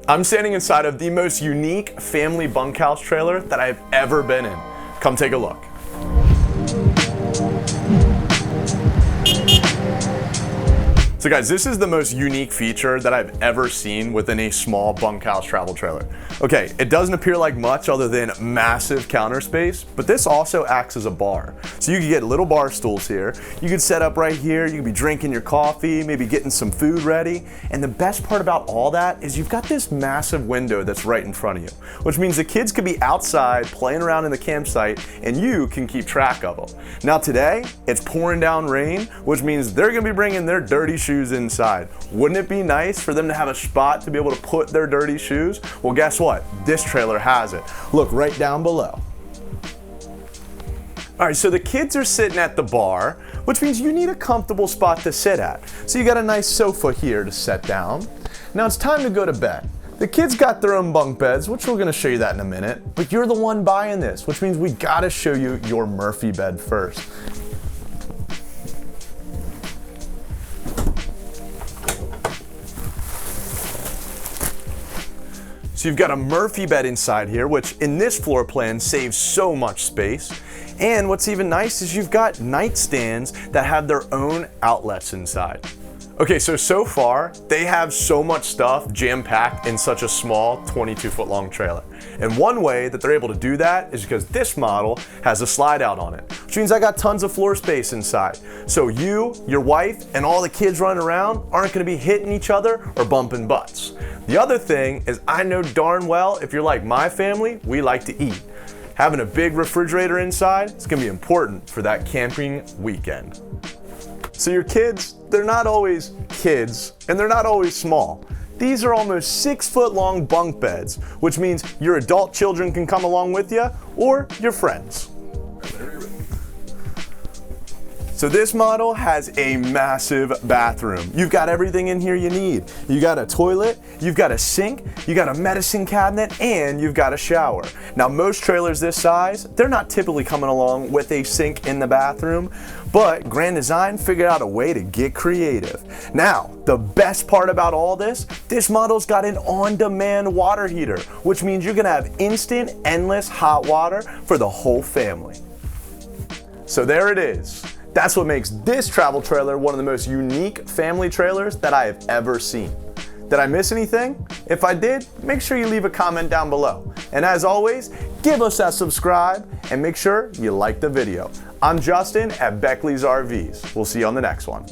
I'm standing inside of the most unique family bunkhouse trailer that I've ever been in. Come take a look. So guys, this is the most unique feature that I've ever seen within a small bunkhouse travel trailer. Okay, it doesn't appear like much other than massive counter space, but this also acts as a bar. So you can get little bar stools here. You could set up right here. You could be drinking your coffee, maybe getting some food ready. And the best part about all that is you've got this massive window that's right in front of you, which means the kids could be outside playing around in the campsite and you can keep track of them. Now today, it's pouring down rain, which means they're gonna be bringing their dirty shoes inside. Wouldn't it be nice for them to have a spot to be able to put their dirty shoes? Well, guess what? This trailer has it. Look right down below. All right, so the kids are sitting at the bar, which means you need a comfortable spot to sit at. So you got a nice sofa here to sit down. Now it's time to go to bed. The kids got their own bunk beds, which we're gonna show you that in a minute, but you're the one buying this, which means we gotta show you your Murphy bed first. So you've got a Murphy bed inside here, which in this floor plan saves so much space. And what's even nice is you've got nightstands that have their own outlets inside. Okay, so far, they have so much stuff jam-packed in such a small 22-foot long trailer. And one way that they're able to do that is because this model has a slide out on it, which means I got tons of floor space inside. So you, your wife, and all the kids running around aren't gonna be hitting each other or bumping butts. The other thing is I know darn well if you're like my family, we like to eat. Having a big refrigerator inside is gonna be important for that camping weekend. So your kids, they're not always kids, and they're not always small. These are almost 6-foot long bunk beds, which means your adult children can come along with you, or your friends. So this model has a massive bathroom. You've got everything in here you need. You got a toilet, you've got a sink, you got a medicine cabinet, and you've got a shower. Now most trailers this size, they're not typically coming along with a sink in the bathroom, but Grand Design figured out a way to get creative. Now, the best part about all this model's got an on-demand water heater, which means you're gonna have instant, endless hot water for the whole family. So there it is. That's what makes this travel trailer one of the most unique family trailers that I have ever seen. Did I miss anything? If I did, make sure you leave a comment down below. And as always, give us that subscribe and make sure you like the video. I'm Justin at Beckley's RVs. We'll see you on the next one.